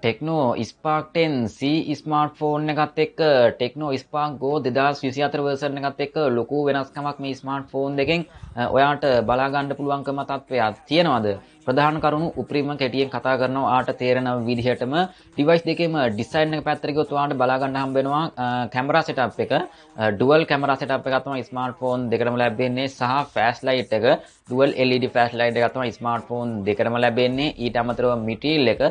tecno spark 10c smartphone එකත් එක්ක tecno spark go 2024 version එකත් එක්ක ලොකු වෙනස්කමක් මේ smartphone දෙකෙන් ඔයාට බලා ගන්න පුළුවන්කම තත්ත්වයක් තියෙනවද? ප්‍රධාන කරුණු උපරිම කෙටියෙන් කතා කරනවා ආට තේරෙන විදිහටම device දෙකේම design එක පැත්තට ගියොත් ඔයාලට බලා ගන්න හම්බ වෙනවා camera setup එක dual camera setup එකක් තමයි smartphone දෙකටම ලැබෙන්නේ සහ flash light එක dual LED flash light එකක් තමයි smartphone දෙකටම ලැබෙන්නේ ඊට අමතරව material එක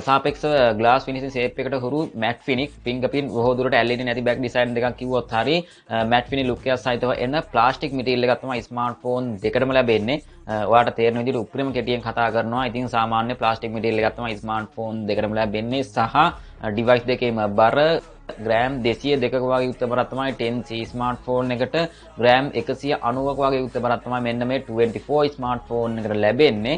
සාපේක්ෂව glass finishing shape එකට හුරු matte finish fingerprint බොහෝ දුරට LED නැති back design දෙකක් කිව්වොත් හරි matte finish look එකක් සහිතව එන plastic material එකක් තමයි smartphone දෙකටම ලැබෙන්නේ ඔයාලට තේරෙන විදිහට උපරිම කෙටියෙන් කතා කරනවා. ඉතින් සාමාන්‍ය ප්ලාස්ටික් මැටීරියල් එකක් තමයි ස්මාර්ට්ෆෝන් දෙකටම ලැබෙන්නේ සහ ඩිවයිස් දෙකේම බර ග්‍රෑම් 202ක වගේ යුක්ත බරක් තමයි 10C ස්මාර්ට්ෆෝන් එකට ග්‍රෑම් 190ක වගේ යුක්ත බරක් තමයි මෙන්න මේ 24 ස්මාර්ට්ෆෝන් එකට ලැබෙන්නේ.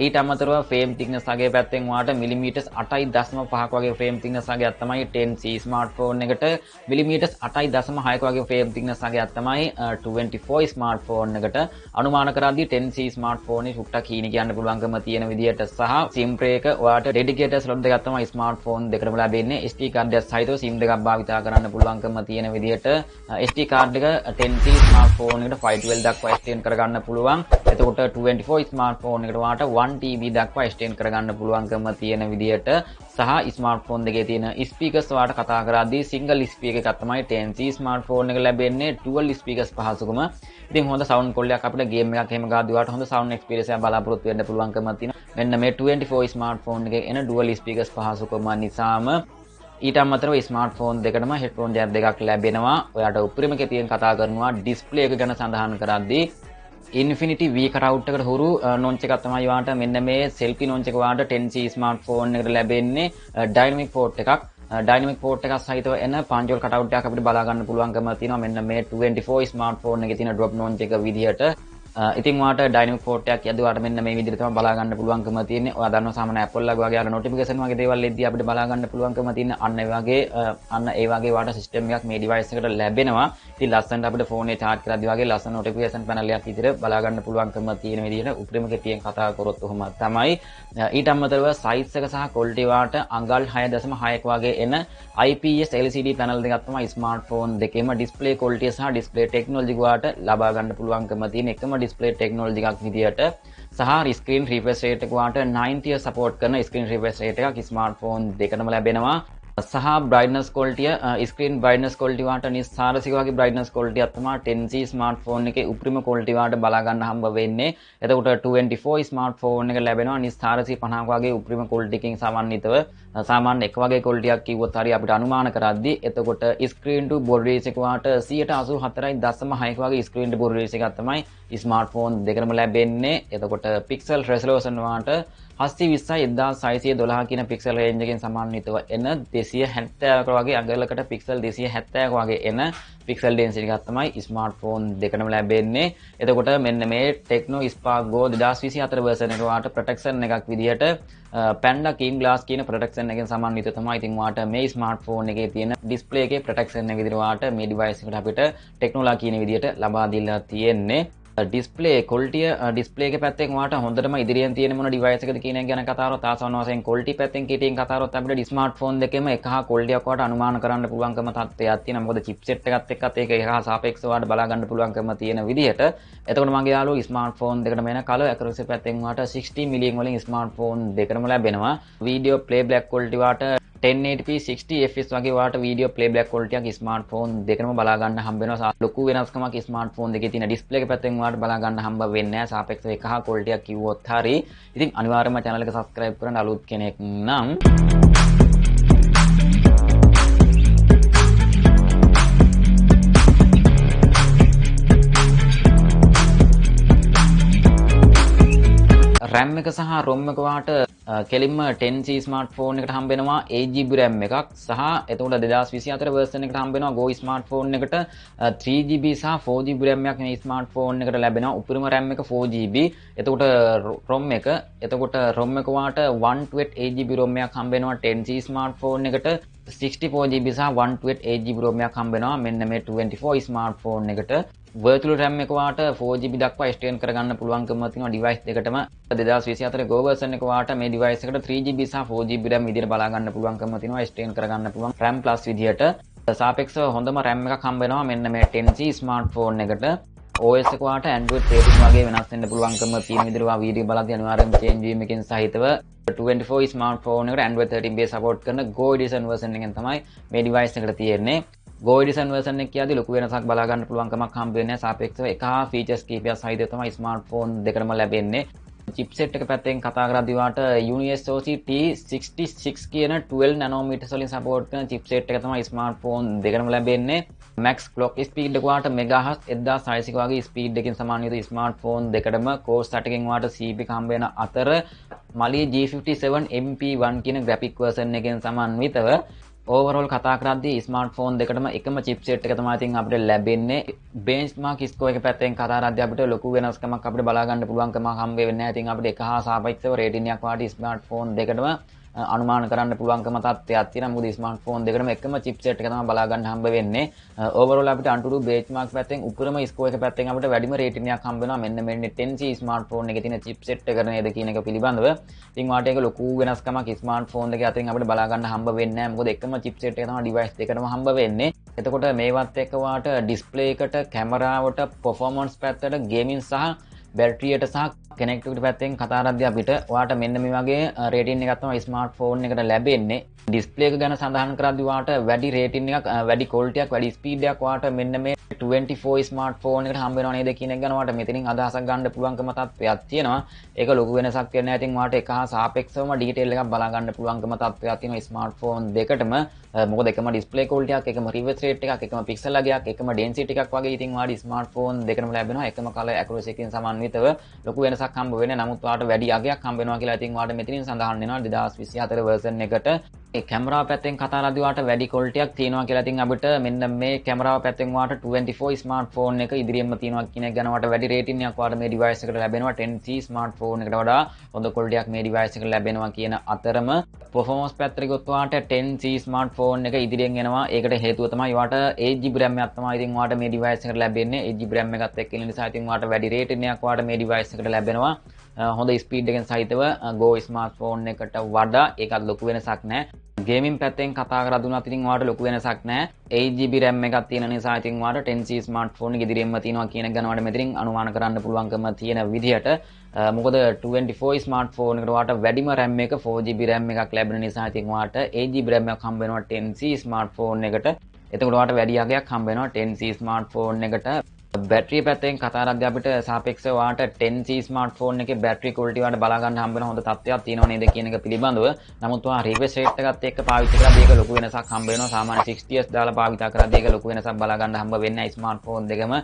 ඊට අමතරව ෆ්‍රේම් thickness අගය පැත්තෙන් ඔයාලට මිලිමීටර් 8.5ක වගේ ෆ්‍රේම් thickness අගයක් තමයි 10C ස්මාර්ට්ෆෝන් එකට මිලිමීටර් 8.6ක වගේ ෆ්‍රේම් thickness අගයක් තමයි 24 ස්මාර්ට්ෆෝන් එකට අනුමාන කරද්දී 10C ස්මාර්ට්ෆෝන් එක ටුක්ටක් හීනි කියන්න පුළුවන්කම තියෙන විදිහට සහ SIM tray එක ඔයාලට dedicated slot දෙකක් තමයි ස්මාර්ට්ෆෝන් දෙකටම ලැබෙන්නේ. SD card එකක් සහිතව SIM දෙකක් භාවිතා කරන්න පුළුවන්කම තියෙන විදිහට SD card එක 10C ස්මාර්ට්ෆෝන් එකට 512 දක්වා extend කරගන්න පුළුවන්. එතකොට 24 ස්මාර්ට්ෆෝන් එකට ඔයාලට 1TB දක්වා extend කරගන්න පුළුවන්කම තියෙන විදිහට සහ ස්මාර්ට්ෆෝන් දෙකේ තියෙන ස්පීකර්ස් වලට කතා කරද්දී සිංගල් ස්පීකර් එකක් තමයි 10C ස්මාර්ට්ෆෝන් එක ලැබෙන්නේ ඩුවල් ස්පීකර්ස් පහසුකම. ඉතින් හොඳ සවුන්ඩ් quality එකක් අපිට ගේම් එකක් එහෙම ගාද්දී වලට හොඳ සවුන්ඩ් එක්ස්පීරියන්ස් එකක් බලාපොරොත්තු වෙන්න පුළුවන්කම තියෙනවා. මෙන්න මේ 24 ස්මාර්ට්ෆෝන් එකේ එන ඩුවල් ස්පීකර්ස් පහසුකම නිසාම ඊට අමතරව ස්මාර්ට්ෆෝන් දෙකටම හෙඩ්ෆෝන් ජැක් දෙකක් ලැබෙනවා. ඔයාට උපරිම කෙටියෙන් කතා කරනවා ඩිස්ප්ලේ එක ගැන සඳහන් කරද්දී Infinity V cutout එකට හුරු launch එකක් තමයි ඔයාලට මෙන්න මේ selfie launch එක ඔයාලට 10C smartphone එකට ලැබෙන්නේ dynamic port එකක් dynamic port එකක් සහිතව එන punch hole cutout එකක් අපිට බලා ගන්න පුළුවන්කම තියෙනවා මෙන්න මේ 24 smartphone එකේ තියෙන drop launch එක විදිහට ඉතින් ඔයාලට dynamic port එකක් යදුවාට මෙන්න මේ විදිහට තමයි බලා ගන්න පුළුවන්කම තියෙන්නේ. ඔයා දන්නවා සාමාන්‍ය Apple ලගේ වගේ අර notification වගේ දේවල් එද්දී අපිට බලා ගන්න පුළුවන්කම තියෙන අන්න ඒ වගේ ඔයාලට system එකක් මේ device එකට ලැබෙනවා. ඉතින් ලස්සනට අපිට phone එක charge කරද්දී වගේ ලස්සන notification panel එකක් විදිහට බලා ගන්න පුළුවන්කම තියෙන විදිහට උපරිම කෙටියෙන් කතා කරොත් ඔහොම තමයි. ඊට අමතරව size එක සහ quality ඔයාලට අඟල් 6.6ක වගේ එන IPS LCD panel දෙකක් තමයි smartphone දෙකේම display quality සහ display technology ඔයාලට ලබා ගන්න පුළුවන්කම තියෙන එකම display technology එකක් විදියට සහ screen refresh rate එක වාට 90 support කරන screen refresh rate එකක් smartphone දෙකටම ලැබෙනවා සහ brightness quality screen brightness quality වාට නිස්සාරසික වගේ brightness quality එකක් තමයි 10C smartphone එකේ උපරිම quality වාට බලා ගන්න හම්බ වෙන්නේ. එතකොට 24 smartphone එක ලැබෙනවා නිස්සාරසික 50ක වගේ උපරිම quality එකකින් සමන්විතව සාමාන්‍ය එක වගේ quality එකක් කිව්වොත් හරි අපිට අනුමාන කරද්දී එතකොට screen to body ratio එක වාට 84.6ක වගේ screen to body ratio එකක් තමයි smartphone දෙකම ලැබෙන්නේ. එතකොට pixel resolution වාට 720x1612 කියන pixel range එකෙන් සමන්විතව එන 270ක වගේ අගලකට pixel 270ක වගේ එන pixel density එකක් තමයි smartphone දෙකම ලැබෙන්නේ. එතකොට මෙන්න මේ tecno spark go 2024 version එක වාට protection එකක් විදිහට Panda Keen Glass කියන protection එකෙන් සමන්විත තමයි. ඉතින් වාට මේ smartphone එකේ තියෙන display එකේ protection එක විදිහට වාට මේ device එකට අපිට Tecnola කියන විදිහට ලබා දීලා තියෙන්නේ. display quality display එකේ පැත්තෙන් ඔයාලට හොඳටම ඉදිරියෙන් තියෙන මොන device එකද කියන එක ගැන කතා කරොත් ආසන්න වශයෙන් quality පැත්තෙන් කීටියෙන් කතා කරොත් අපිට smartphone දෙකෙම එකහ quality එකක් ඔයාලට අනුමාන කරන්න පුළුවන්කම තත්ත්වයක් තියෙනවා. මොකද chipset එකත් එක්කත් ඒක එකහ සාපේක්ෂව ඔයාලට බලා ගන්න පුළුවන්කම තියෙන විදිහට. එතකොට මගේ යාළුවෝ smartphone දෙකටම එන color accuracy පැත්තෙන් ඔයාලට 60 million වලින් smartphone දෙකටම ලැබෙනවා. video playback quality ඔයාලට 1080p 60fps වගේ වාට වීඩියෝ ප්ලේබැක් quality එකක් ස්මාර්ට්ෆෝන් දෙකම බලා ගන්න හම්බ වෙනවා. ලොකු වෙනස්කමක් ස්මාර්ට්ෆෝන් දෙකේ තියෙන ඩිස්ප්ලේ එක පැත්තෙන් වාට බලා ගන්න හම්බ වෙන්නේ නැහැ. සාපේක්ෂව එකහ quality එකක් කිව්වොත් හරි. ඉතින් අනිවාර්යයෙන්ම channel එක subscribe කරන්න අලුත් කෙනෙක් නම් RAM එක සහ ROM එක වාට කෙලින්ම 10C smartphone එකට හම්බ වෙනවා 8GB RAM එකක් සහ එතකොට 2024 version එකට හම්බ වෙනවා Go smartphone එකට 3GB සහ 4GB RAM එකක් මේ smartphone එකට ලැබෙනවා. උපරිම RAM එක 4GB. එතකොට ROM එක වාට 128GB ROM එකක් හම්බ වෙනවා 10C smartphone එකට 64GB සහ 128GB ROM එකක් හම්බ වෙනවා මෙන්න මේ 24 smartphone එකට. virtual RAM එක වාට 4GB දක්වා extend කරගන්න පුළුවන්කම තියෙනවා device දෙකටම. 2024 Go version එක වාට මේ device එකට 3GB සහ 4GB RAM විදිහට බලා ගන්න පුළුවන්කම තියෙනවා extend කරගන්න පුළුවන් RAM plus විදිහට. සාපේක්ෂව හොඳම RAM එකක් හම්බ වෙනවා මෙන්න මේ 10C smartphone එකට. OS එක වාට Android 13 වගේ වෙනස් වෙන්න පුළුවන්කම තියෙන විදිහට වා වීඩියෝ බලද්දී අනිවාර්යෙන් change වීම එකකින් සහිතව 24 smartphone එකට Android 13 base support කරන Go edition version එකෙන් තමයි මේ device එකට තියෙන්නේ. Go edition version එක කියද්දි ලොකු වෙනසක් බලා ගන්න පුළුවන්කමක් හම්බ වෙන්නේ නැහැ. සාපේක්ෂව එක හා features කීපයක් සහිතව තමයි smartphone දෙකම ලැබෙන්නේ. chipset එක පැත්තෙන් කතා කරද්දී වාට UniSoc T66 කියන 12 nanometers වලින් support කරන chipset එක තමයි smartphone දෙකම ලැබෙන්නේ. max clock speed එක වාට megahertz 1600 වගේ speed එකකින් සමානව smartphone දෙකටම core stat එකෙන් වාට CP එක හම්බ වෙන අතර Mali G57 MP1 කියන graphic version එකෙන් සමන්විතව overall කතා කරද්දී smartphone දෙකටම එකම chipset එක තමයි ඉතින් අපිට ලැබෙන්නේ. benchmark score එක පැත්තෙන් කතා කරද්දී අපිට ලොකු වෙනස්කමක් අපිට බලා ගන්න පුළුවන්කමක් හම්බ වෙන්නේ නැහැ. ඉතින් අපිට එක හා සාපේක්ෂව rating එකක් වාට smartphone දෙකටම අනුමාන කරන්න පුළුවන්කම තත්ත්වයක් තියෙනවා. මොකද smartphone දෙකටම එකම chipset එක තමයි බලා ගන්න හම්බ වෙන්නේ. overall අපිට Antutu benchmark පැත්තෙන් උපරිම score එක පැත්තෙන් අපිට වැඩිම rating එකක් හම්බ වෙනවා. මෙන්න මේ 10C smartphone එකේ තියෙන chipset එක නේද කියන එක පිළිබඳව. ඉතින් වාට ඒක ලොකු වෙනස්කමක් smartphone දෙක අතරින් අපිට බලා ගන්න හම්බ වෙන්නේ නැහැ. මොකද එකම chipset එක තමයි device දෙකටම හම්බ වෙන්නේ. එතකොට මේවත් එක්ක වාට display එකට, කැමරාවට, performance පැත්තට, gaming සහ බැටරියට සහ කනෙක්ටිවිටි පැත්තෙන් කතා කරද්දී අපිට ඔයාට මෙන්න මේ වගේ රේටින් එකක් තමයි ස්මාර්ට්ෆෝන් එකට ලැබෙන්නේ. ඩිස්ප්ලේ එක ගැන සඳහන් කරද්දී ඔයාට වැඩි රේටින් එකක්, වැඩි ක්වොලිටි එකක්, වැඩි ස්පීඩ් එකක් ඔයාට මෙන්න මේ 24 ස්මාර්ට්ෆෝන් එකට හම්බ වෙනව නේද කියන එක ගැන ඔයාට මෙතනින් අදහසක් ගන්න පුළුවන්කම තත්ත්වයක් තියෙනවා. ඒක ලොකු වෙනසක් වෙන්නේ නැහැ. ඉතින් ඔයාට එක හා සාපේක්ෂවම ඩීටේල් එකක් බලා ගන්න පුළුවන්කම තත්ත්වයක් තියෙනවා ස්මාර්ට්ෆෝන් දෙකටම. මොකද එකම ඩිස්ප්ලේ ක්වොලිටි එකක්, එකම රිෆ්‍රෙෂ් රේට් එකක්, එකම පික්සල් අගයක්, එකම ඩෙන්සිටි එකක් වගේ ඉතින් ඔයාට ස්මාර්ට්ෆෝන් දෙකම ලැබෙනවා. එකම කලර් ඇකුරසි එකකින් සමන්විතව ලොකු වෙනසක් හම්බ වෙන්නේ. නමුත් ඔයාට වැඩි අගයක් හම්බ වෙනවා කියලා ඉතින් ඔයාට මෙතනින් සඳහන් වෙනවා 2024 version එකට. ඒ කැමරාව පැත්තෙන් කතා කරද්දී ඔයාට වැඩි ක්වොලිටි එකක් තියෙනවා කියලා ඉතින් අපිට මෙන්න මේ කැමරාව පැත්තෙන් ඔයාට 24 ස්මාර්ට්ෆෝන් එක ඉදිරියෙන්ම තියෙනවා කියන එක ගැන ඔයාට වැඩි රේටින් එකක් ඔයාට මේ device එකට ලැබෙනවා. 10C ස්මාර්ට්ෆෝන් එකට වඩා හොඳ ක්වොලිටි එකක් මේ device එකට ලැබෙනවා කියන අතරම performance පැත්තට ගොත් ඔයාට 10C ස්මාර්ට්ෆෝන් එක ඉදිරියෙන් එනවා. ඒකට හේතුව තමයි ඔයාට 8GB RAM එකක් තමයි ඉතින් ඔයාට මේ device එකට ලැබෙන්නේ. 8GB RAM එකත් එක්ක ඉන්න නිසා ඉතින් ඔයාට වැඩි රේටින් එකක් ඔයාට මේ device එකට ලැබෙනවා. හොඳ ස්පීඩ් එකෙන් සහිතව Go ස්මාර්ට්ෆෝන් එකට වඩා ඒකත් ලොකු වෙනසක් නැහැ. ගේමින් පැත්තෙන් කතා කරලා දුන්නත් ඉතින් ඔයාට ලොකු වෙනසක් නැහැ. 8GB RAM එකක් තියෙන නිසා ඉතින් ඔයාට 10C ස්මාර්ට්ෆෝන් එක ඉදිරියෙන්ම තියෙනවා කියන එක ගැන ඔයාලට මෙතනින් අනුමාන කරන්න පුළුවන්කම තියෙන විදිහට මොකද 24 ස්මාර්ට්ෆෝන් එකට ඔයාට වැඩිම RAM එක 4GB RAM එකක් ලැබෙන නිසා ඉතින් ඔයාට 8GB RAM එකක් හම්බ වෙනවා 10C ස්මාර්ට්ෆෝන් එකට. එතකොට ඔයාට වැඩි අගයක් හම්බ වෙනවා 10C ස්මාර්ට්ෆෝන් එකට. බැටරිය පැත්තෙන් කතා කරද්දී අපිට සාපේක්ෂව ඔයාට 10C ස්මාර්ට්ෆෝන් එකේ බැටරි ක්වොලිටි වලට බලා ගන්න හම්බ වෙන හොඳ තත්ත්වයක් තියෙනව නේද කියන එක පිළිබඳව. නමුත් ඔයා රිෆ්‍රෙෂ් රේට් එකත් එක්ක පාවිච්චි කරද්දී ඒක ලොකු වෙනසක් හම්බ වෙනවා. සාමාන්‍ය 60Hz දාලා පාවිච්චි කරද්දී ඒක ලොකු වෙනසක් බලා ගන්න හම්බ වෙන්නේ නැහැ. ස්මාර්ට්ෆෝන් දෙකම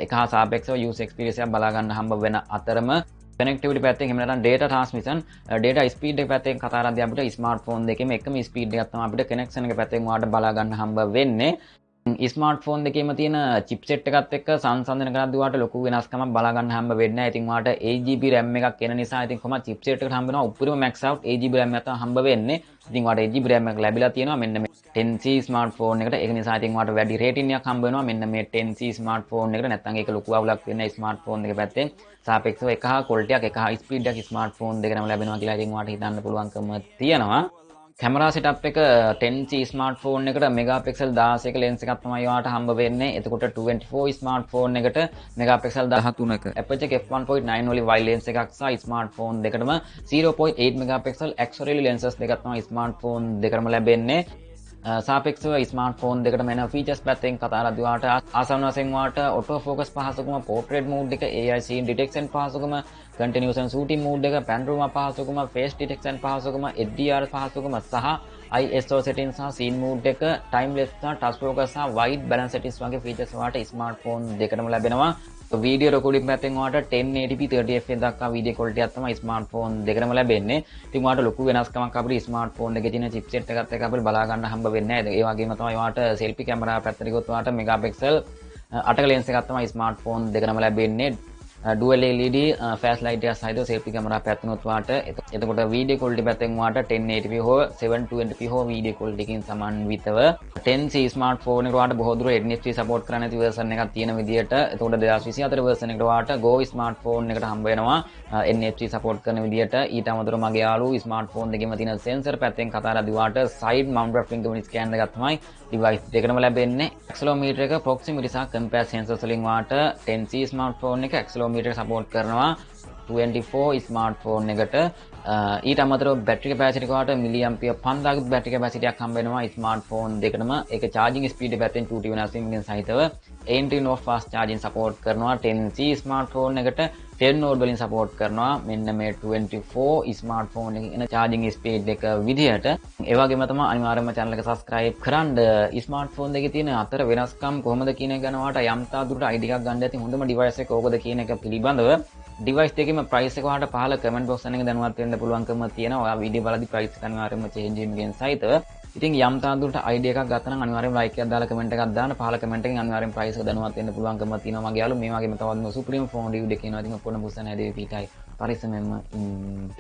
එක හා සාපේක්ෂව user experience එක බලා ගන්න හම්බ වෙන අතරම connectivity පැත්තෙන් එහෙම නැත්නම් data transmission, data speed එක පැත්තෙන් කතා කරද්දී අපිට ස්මාර්ට්ෆෝන් දෙකෙම එකම ස්පීඩ් එකක් තමයි අපිට connection එක පැත්තෙන් ඔයාලට බලා ගන්න හම්බ වෙන්නේ. ස්මාර්ට්ෆෝන් දෙකේම තියෙන chipset එකත් එක්ක සංසන්දනය කරද්දී ඔයාලට ලොකු වෙනස්කමක් බලා ගන්න හම්බ වෙන්නේ නැහැ. ඉතින් ඔයාලට 8GB RAM එකක් එන නිසා ඉතින් කොහොමද chipset එකට හම්බ වෙනවා උපරිම max out 8GB RAM එකක් තමයි හම්බ වෙන්නේ. ඉතින් ඔයාලට 8GB RAM එකක් ලැබිලා තියෙනවා මෙන්න මේ 10C ස්මාර්ට්ෆෝන් එකට. ඒක නිසා ඉතින් ඔයාලට වැඩි රේටින් එකක් හම්බ වෙනවා මෙන්න මේ 10C ස්මාර්ට්ෆෝන් එකට. නැත්නම් ඒක ලොකු අවුලක් වෙන්නේ ස්මාර්ට්ෆෝන් එක පැත්තෙන්. සාපේක්ෂව එක හා ක්වොලිටි එකක්, එක හා ස්පීඩ් එකක් ස්මාර්ට්ෆෝන් දෙකම ලැබෙනවා කියලා ඉතින් ඔයාලට හිතන්න පුළුවන්කම තියෙනවා. කැමරා සෙටප් එක 10C ස්මාර්ට්ෆෝන් එකට මෙගාපික්සල් 16ක ලෙන්ස් එකක් තමයි ඔයාලට හම්බ වෙන්නේ. එතකොට 24 ස්මාර්ට්ෆෝන් එකට මෙගාපික්සල් 13ක aperture f1.9 වලින් wide lens එකක් සහ ස්මාර්ට්ෆෝන් දෙකටම 0.8 මෙගාපික්සල් extra lenses දෙකක් තමයි ස්මාර්ට්ෆෝන් දෙකටම ලැබෙන්නේ. සාපේක්ෂව ස්මාර්ට්ෆෝන් දෙකටම එන ෆීචර්ස් පැත්තෙන් කතා කරද්දී ඔයාලට ආසන්න වශයෙන් ඔයාලට auto focus පහසුකම, portrait mode එක, AI scene detection පහසුකම, continuous and shooting mode එක, panorama පහසුකම, face detection පහසුකම, HDR පහසුකම සහ ISO settings සහ scene mode එක, time lapse සහ touch focus සහ white balance settings වගේ ෆීචර්ස් ඔයාලට ස්මාර්ට්ෆෝන් දෙකටම ලැබෙනවා. වීඩියෝ රෙකෝඩින් පැත්තෙන් ඔයාලට 1080p 30fps දක්වා වීඩියෝ ක්වොලිටි එකක් තමයි ස්මාර්ට්ෆෝන් දෙකම ලැබෙන්නේ. ඉතින් ඔයාලට ලොකු වෙනස්කමක් අපිට ස්මාර්ට්ෆෝන් එකේ තියෙන chipset එකත් එක්ක අපිට බලා ගන්න හම්බ වෙන්නේ නැහැ. ඒ වගේම තමයි ඔයාලට selfie කැමරාව පැත්තට ගියොත් ඔයාලට මෙගාපික්සල් 8ක ලෙන්ස් එකක් තමයි ස්මාර්ට්ෆෝන් දෙකම ලැබෙන්නේ. dual LED flash light එකක් සහිතව selfie camera පැත්තනොත් වාට එතකොට video quality පැත්තෙන් වාට 1080p හෝ 720p හෝ video quality එකකින් සමන්විතව 10C smartphone එකට වාට බොහෝ දුර NFC support කරන්නේ නැති version එකක් තියෙන විදිහට එතකොට 2024 version එකට වාට Go smartphone එකට හම්බ වෙනවා NFC support කරන විදිහට ඊට අමතරව මගේ යාළුවෝ smartphone දෙකේම තියෙන sensor පැත්තෙන් කතා කරද්දී වාට side mount fingerprint scanner එකක් තමයි device දෙකටම ලැබෙන්නේ accelerometer එක proximity සහ compare sensors වලින් වාට 10C smartphone එක accelerometer support කරනවා 24 smartphone එකට ඊට අමතරව battery capacity එක වාට milliampere 5000 battery capacity එකක් හම්බ වෙනවා smartphone දෙකටම ඒක charging speed පැත්තෙන් 2T වෙනස් වීමකින් සහිතව entry no fast charging support කරනවා 10C smartphone එකට 10 node වලින් support කරනවා මෙන්න මේ 24 smartphone එකේ එන charging speed එක විදිහට ඒ වගේම තමයි අනිවාර්යයෙන්ම channel එක subscribe කරන්න smartphone දෙකේ තියෙන අතර වෙනස්කම් කොහොමද කියන එක ගැන වාට යම්තා දුරට idea එකක් ගන්න ඇති හොඳම device එක ඕකද කියන එක පිළිබඳව device දෙකේම price එක වාට පහල comment box එකේ දැනුවත් වෙන්න පුළුවන්කම තියෙනවා ඔයා video බලද්දි price එක අනිවාර්යයෙන්ම change වීමකින් සහිතව ඉතින් යම්තා දුරට idea එකක් ගත්තා නම් අනිවාර්යයෙන්ම like එකක් දාලා comment එකක් දාන්න පහල comment එකෙන් අනිවාර්යයෙන් price එක දැනුවත් වෙන්න පුළුවන්කම තියෙනවා මගේ යාළුවෝ මේ වගේම තවත් supreme phone review දෙක එනවා ඉතින් ඔක්කොම පුස්සන හැදේ පිටයි පරිස්සමෙන්ම ඉන්න